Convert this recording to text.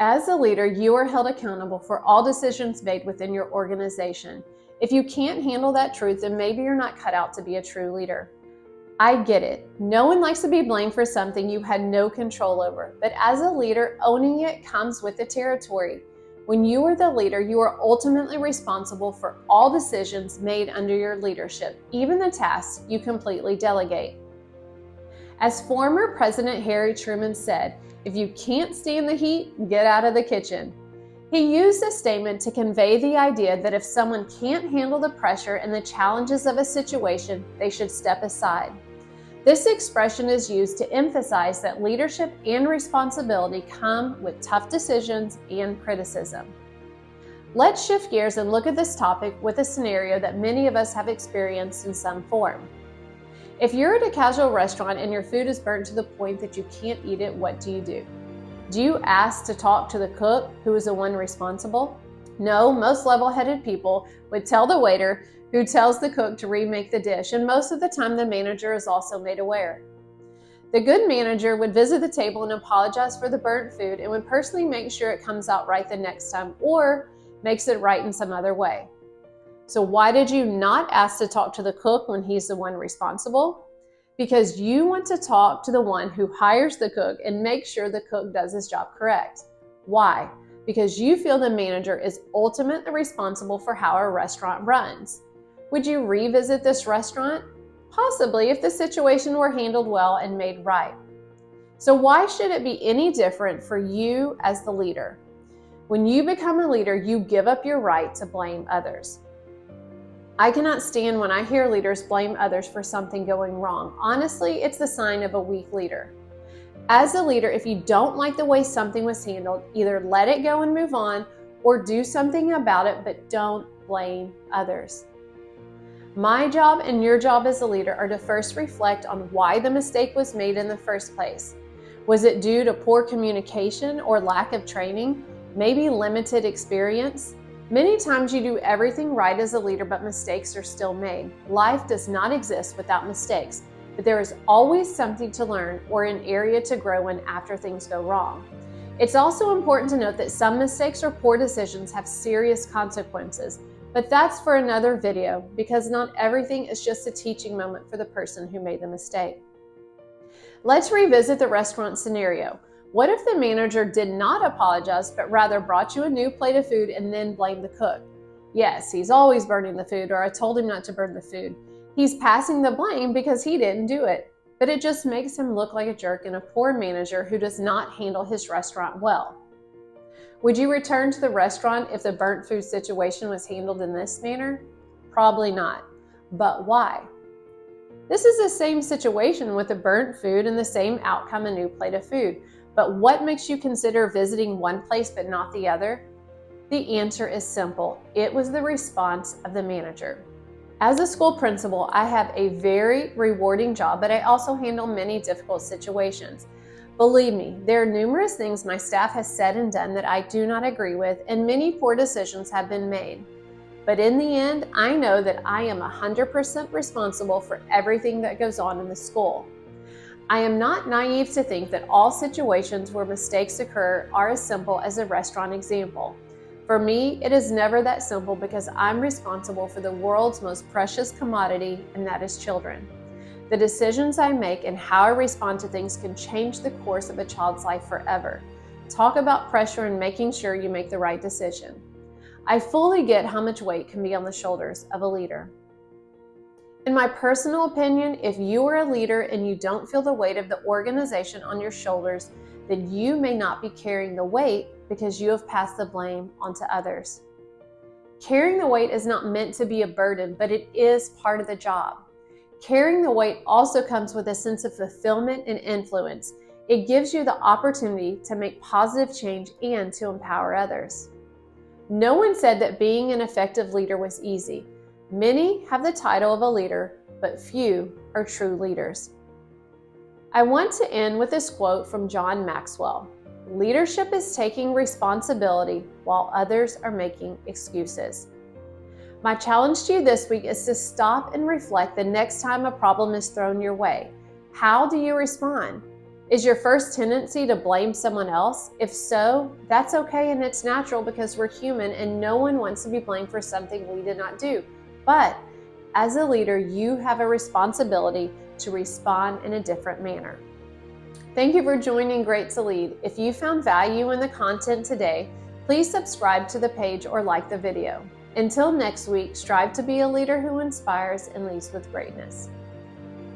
As a leader, you are held accountable for all decisions made within your organization. If you can't handle that truth, then maybe you're not cut out to be a true leader. I get it. No one likes to be blamed for something you had no control over. But as a leader, owning it comes with the territory. When you are the leader, you are ultimately responsible for all decisions made under your leadership, even the tasks you completely delegate. As former President Harry Truman said, "If you can't stand the heat, get out of the kitchen." He used this statement to convey the idea that if someone can't handle the pressure and the challenges of a situation, they should step aside. This expression is used to emphasize that leadership and responsibility come with tough decisions and criticism. Let's shift gears and look at this topic with a scenario that many of us have experienced in some form. If you're at a casual restaurant and your food is burnt to the point that you can't eat it, what do you do? Do you ask to talk to the cook, who is the one responsible? No, most level-headed people would tell the waiter, who tells the cook to remake the dish, and most of the time the manager is also made aware. The good manager would visit the table and apologize for the burnt food and would personally make sure it comes out right the next time or makes it right in some other way. So why did you not ask to talk to the cook when he's the one responsible? Because you want to talk to the one who hires the cook and make sure the cook does his job correct. Why? Because you feel the manager is ultimately responsible for how a restaurant runs. Would you revisit this restaurant? Possibly, if the situation were handled well and made right. So why should it be any different for you as the leader? When you become a leader, you give up your right to blame others. I cannot stand when I hear leaders blame others for something going wrong. Honestly, it's the sign of a weak leader. As a leader, if you don't like the way something was handled, either let it go and move on or do something about it, but don't blame others. My job and your job as a leader are to first reflect on why the mistake was made in the first place. Was it due to poor communication or lack of training? Maybe limited experience? Many times you do everything right as a leader, but mistakes are still made. Life does not exist without mistakes, but there is always something to learn or an area to grow in after things go wrong. It's also important to note that some mistakes or poor decisions have serious consequences, but that's for another video because not everything is just a teaching moment for the person who made the mistake. Let's revisit the restaurant scenario. What if the manager did not apologize, but rather brought you a new plate of food and then blamed the cook? Yes, he's always burning the food, or I told him not to burn the food. He's passing the blame because he didn't do it, but it just makes him look like a jerk and a poor manager who does not handle his restaurant well. Would you return to the restaurant if the burnt food situation was handled in this manner? Probably not. But why? This is the same situation with the burnt food and the same outcome, a new plate of food. But what makes you consider visiting one place but not the other? The answer is simple. It was the response of the manager. As a school principal, I have a very rewarding job, but I also handle many difficult situations. Believe me, there are numerous things my staff has said and done that I do not agree with, and many poor decisions have been made. But in the end, I know that I am 100% responsible for everything that goes on in the school. I am not naive to think that all situations where mistakes occur are as simple as a restaurant example. For me, it is never that simple because I'm responsible for the world's most precious commodity, and that is children. The decisions I make and how I respond to things can change the course of a child's life forever. Talk about pressure and making sure you make the right decision. I fully get how much weight can be on the shoulders of a leader. In my personal opinion, if you are a leader and you don't feel the weight of the organization on your shoulders, then you may not be carrying the weight because you have passed the blame onto others. Carrying the weight is not meant to be a burden, but it is part of the job. Carrying the weight also comes with a sense of fulfillment and influence. It gives you the opportunity to make positive change and to empower others. No one said that being an effective leader was easy. Many have the title of a leader, but few are true leaders. I want to end with this quote from John Maxwell. Leadership is taking responsibility while others are making excuses. My challenge to you this week is to stop and reflect the next time a problem is thrown your way. How do you respond? Is your first tendency to blame someone else? If so, that's okay and it's natural because we're human and no one wants to be blamed for something we did not do. But as a leader, you have a responsibility to respond in a different manner. Thank you for joining Great to Lead. If you found value in the content today, please subscribe to the page or like the video. Until next week, strive to be a leader who inspires and leads with greatness.